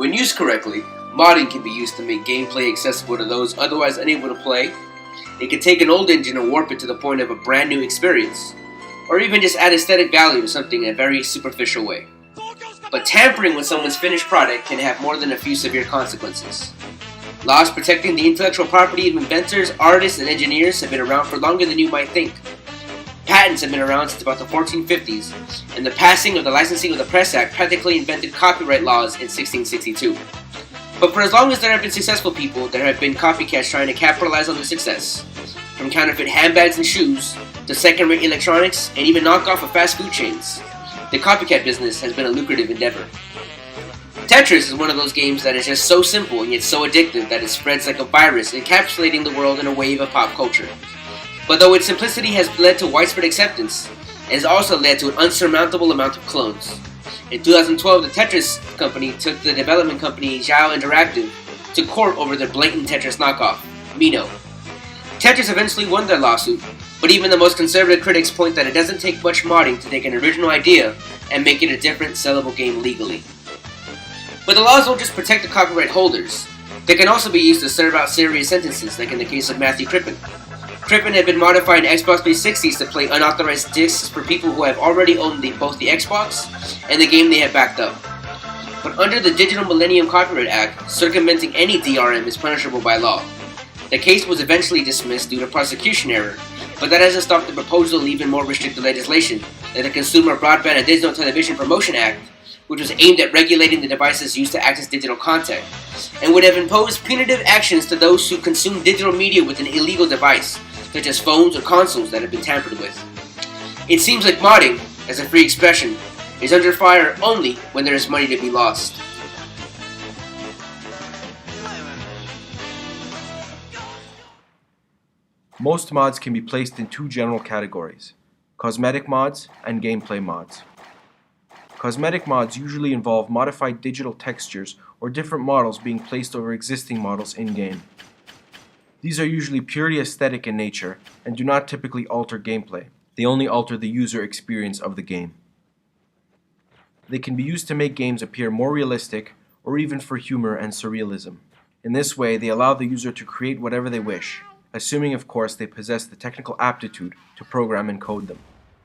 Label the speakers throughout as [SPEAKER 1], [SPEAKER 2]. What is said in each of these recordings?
[SPEAKER 1] When used correctly, modding can be used to make gameplay accessible to those otherwise unable to play. It can take an old engine and warp it to the point of a brand new experience, or even just add aesthetic value to something in a very superficial way. But tampering with someone's finished product can have more than a few severe consequences. Laws protecting the intellectual property of inventors, artists, and engineers have been around for longer than you might think. Patents have been around since about the 1450s, and the passing of the Licensing of the Press Act practically invented copyright laws in 1662. But for as long as there have been successful people, there have been copycats trying to capitalize on their success. From counterfeit handbags and shoes, to second-rate electronics, and even knockoff of fast food chains, the copycat business has been a lucrative endeavor. Tetris is one of those games that is just so simple and yet so addictive that it spreads like a virus, encapsulating the world in a wave of pop culture. But though its simplicity has led to widespread acceptance, it has also led to an unsurmountable amount of clones. In 2012, the Tetris company took the development company Zhao Interactive to court over their blatant Tetris knockoff, Mino. Tetris eventually won their lawsuit, but even the most conservative critics point that it doesn't take much modding to take an original idea and make it a different, sellable game legally. But the laws don't just protect the copyright holders. They can also be used to serve out serious sentences, like in the case of Matthew Crippen. Crippen had been modified in Xbox 360s to play unauthorized discs for people who have already owned both the Xbox and the game they have backed up. But under the Digital Millennium Copyright Act, circumventing any DRM is punishable by law. The case was eventually dismissed due to prosecution error, but that hasn't stopped the proposal of even more restrictive legislation, like the Consumer Broadband and Digital Television Promotion Act, which was aimed at regulating the devices used to access digital content, and would have imposed punitive actions to those who consume digital media with an illegal device, such as phones or consoles that have been tampered with. It seems like modding, as a free expression, is under fire only when there is money to be lost.
[SPEAKER 2] Most mods can be placed in two general categories: cosmetic mods and gameplay mods. Cosmetic mods usually involve modified digital textures or different models being placed over existing models in-game. These are usually purely aesthetic in nature and do not typically alter gameplay. They only alter the user experience of the game. They can be used to make games appear more realistic or even for humor and surrealism. In this way, they allow the user to create whatever they wish, assuming of course they possess the technical aptitude to program and code them.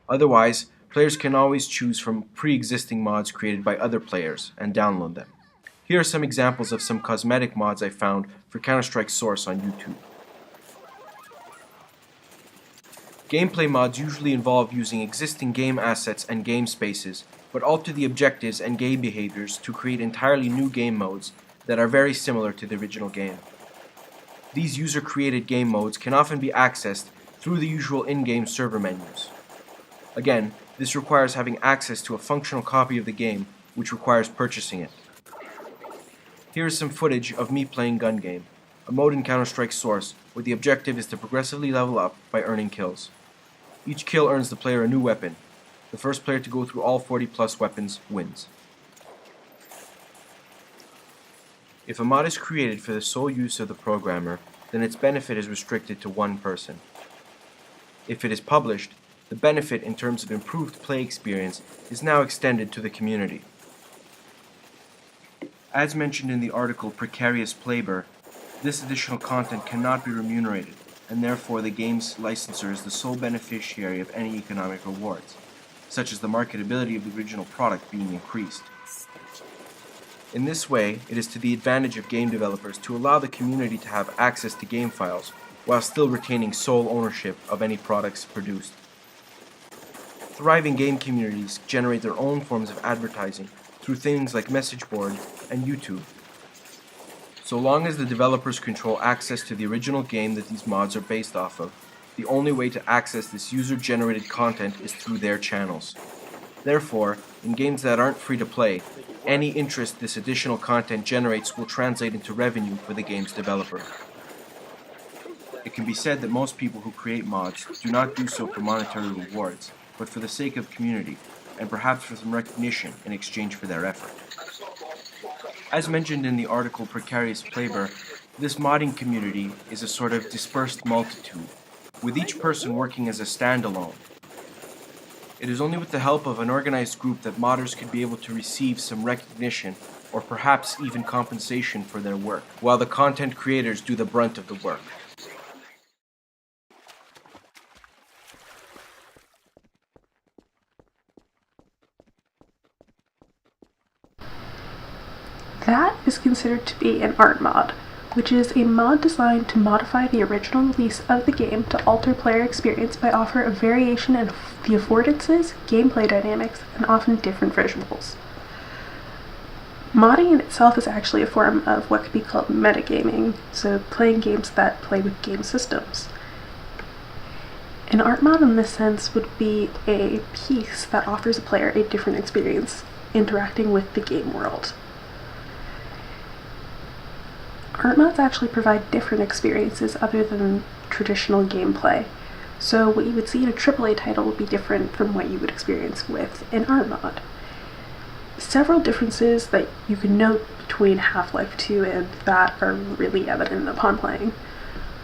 [SPEAKER 2] Otherwise, players can always choose from pre-existing mods created by other players and download them. Here are some examples of some cosmetic mods I found for Counter-Strike Source on YouTube. Gameplay mods usually involve using existing game assets and game spaces, but alter the objectives and game behaviors to create entirely new game modes that are very similar to the original game. These user-created game modes can often be accessed through the usual in-game server menus. Again, this requires having access to a functional copy of the game, which requires purchasing it. Here is some footage of me playing Gun Game, a mode in Counter-Strike Source where the objective is to progressively level up by earning kills. Each kill earns the player a new weapon. The first player to go through all 40+ weapons wins. If a mod is created for the sole use of the programmer, then its benefit is restricted to one person. If it is published, the benefit in terms of improved play experience is now extended to the community. As mentioned in the article Precarious Labor, this additional content cannot be remunerated, and therefore the game's licensor is the sole beneficiary of any economic rewards, such as the marketability of the original product being increased. In this way, it is to the advantage of game developers to allow the community to have access to game files while still retaining sole ownership of any products produced. Thriving game communities generate their own forms of advertising through things like message board and YouTube. So long as the developers control access to the original game that these mods are based off of, the only way to access this user-generated content is through their channels. Therefore, in games that aren't free to play, any interest this additional content generates will translate into revenue for the game's developer. It can be said that most people who create mods do not do so for monetary rewards, but for the sake of community, and perhaps for some recognition in exchange for their effort. As mentioned in the article Precarious Labor, this modding community is a sort of dispersed multitude, with each person working as a standalone. It is only with the help of an organized group that modders could be able to receive some recognition or perhaps even compensation for their work, while the content creators do the brunt of the work.
[SPEAKER 3] That is considered to be an art mod, which is a mod designed to modify the original release of the game to alter player experience by offering a variation in the affordances, gameplay dynamics, and often different visuals. Modding in itself is actually a form of what could be called metagaming, so playing games that play with game systems. An art mod in this sense would be a piece that offers a player a different experience interacting with the game world. Art mods actually provide different experiences other than traditional gameplay, so what you would see in a AAA title would be different from what you would experience with an art mod. Several differences that you can note between Half-Life 2 and that are really evident upon playing.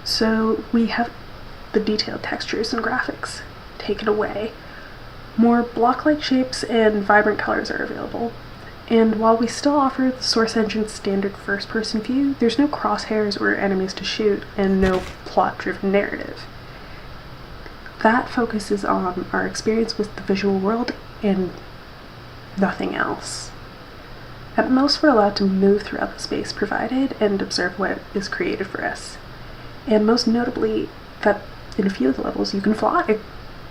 [SPEAKER 3] So we have the detailed textures and graphics taken away. More block-like shapes and vibrant colors are available. And while we still offer the Source Engine's standard first-person view, there's no crosshairs or enemies to shoot, and no plot-driven narrative. That focuses on our experience with the visual world and nothing else. At most, we're allowed to move throughout the space provided and observe what is created for us. And most notably, that in a few of the levels you can fly,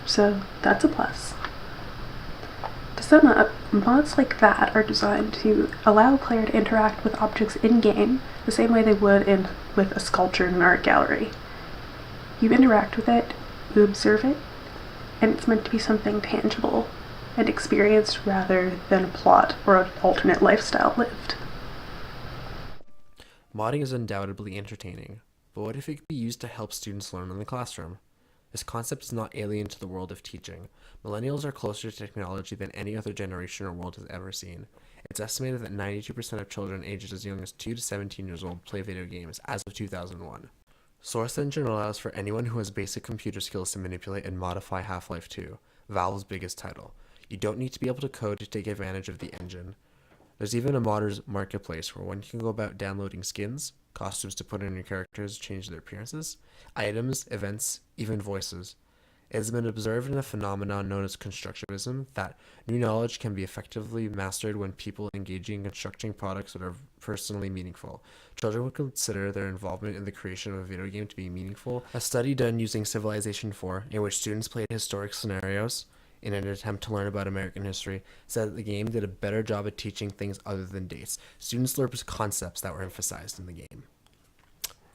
[SPEAKER 3] so that's a plus. To sum up, mods like that are designed to allow a player to interact with objects in-game the same way they would with a sculpture in an art gallery. You interact with it, you observe it, and it's meant to be something tangible and experienced rather than a plot or an alternate lifestyle lived.
[SPEAKER 4] Modding is undoubtedly entertaining, but what if it could be used to help students learn in the classroom? This concept is not alien to the world of teaching. Millennials are closer to technology than any other generation or world has ever seen. It's estimated that 92% of children aged as young as 2 to 17 years old play video games as of 2001. Source Engine allows for anyone who has basic computer skills to manipulate and modify Half-Life 2, Valve's biggest title. You don't need to be able to code to take advantage of the engine. There's even a modders marketplace where one can go about downloading skins, costumes to put on your characters to change their appearances, items, events, even voices. It has been observed in a phenomenon known as constructivism that new knowledge can be effectively mastered when people engaging in constructing products that are personally meaningful. Children would consider their involvement in the creation of a video game to be meaningful. A study done using Civilization 4, in which students played historic scenarios in an attempt to learn about American history, said that the game did a better job at teaching things other than dates. Students learned concepts that were emphasized in the game.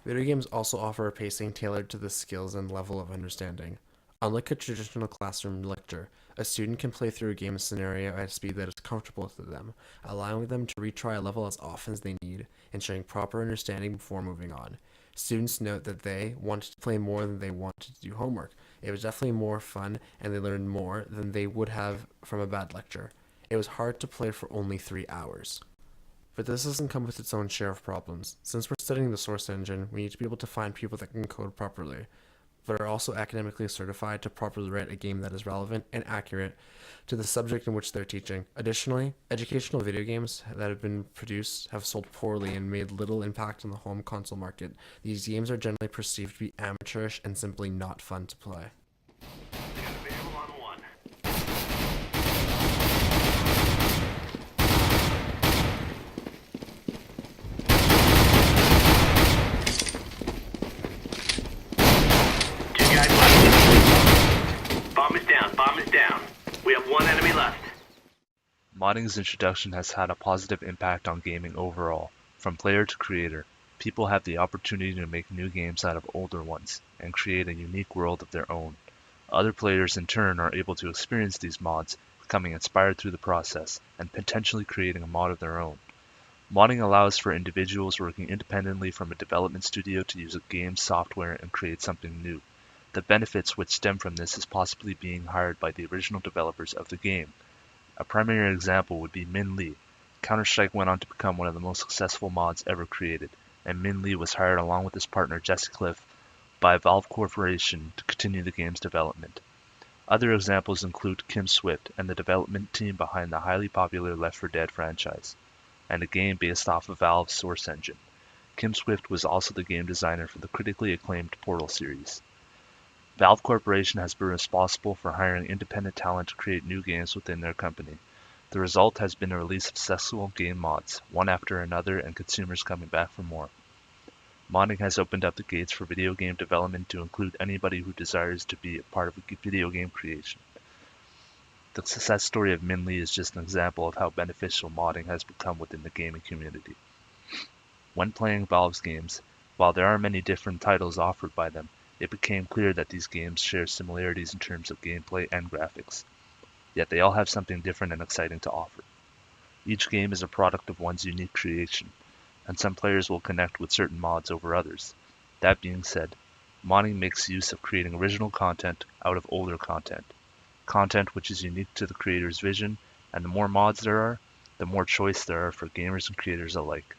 [SPEAKER 4] Video games also offer a pacing tailored to the skills and level of understanding. Unlike a traditional classroom lecture, a student can play through a game scenario at a speed that is comfortable to them, allowing them to retry a level as often as they need, ensuring proper understanding before moving on. Students note that they wanted to play more than they wanted to do homework. It was definitely more fun, and they learned more than they would have from a bad lecture. It was hard to play for only 3 hours. But this doesn't come with its own share of problems. Since we're studying the Source Engine, we need to be able to find people that can code properly, but are also academically certified to properly write a game that is relevant and accurate to the subject in which they're teaching. Additionally, educational video games that have been produced have sold poorly and made little impact on the home console market. These games are generally perceived to be amateurish and simply not fun to play.
[SPEAKER 5] Bomb is down. We have one enemy left.
[SPEAKER 6] Modding's introduction has had a positive impact on gaming overall. From player to creator, people have the opportunity to make new games out of older ones and create a unique world of their own. Other players in turn are able to experience these mods, becoming inspired through the process and potentially creating a mod of their own. Modding allows for individuals working independently from a development studio to use a game's software and create something new. The benefits which stem from this is possibly being hired by the original developers of the game. A primary example would be Min Lee. Counter-Strike went on to become one of the most successful mods ever created, and Min Lee was hired along with his partner Jesse Cliff by Valve Corporation to continue the game's development. Other examples include Kim Swift and the development team behind the highly popular Left 4 Dead franchise. and a game based off of Valve's Source engine. Kim Swift was also the game designer for the critically acclaimed Portal series. Valve Corporation has been responsible for hiring independent talent to create new games within their company. The result has been a release of successful game mods, one after another, and consumers coming back for more. Modding has opened up the gates for video game development to include anybody who desires to be a part of video game creation. The success story of Min Lee is just an example of how beneficial modding has become within the gaming community. When playing Valve's games, while there are many different titles offered by them, it became clear that these games share similarities in terms of gameplay and graphics. Yet they all have something different and exciting to offer. Each game is a product of one's unique creation, and some players will connect with certain mods over others. That being said, modding makes use of creating original content out of older content which is unique to the creator's vision, and the more mods there are, the more choice there are for gamers and creators alike.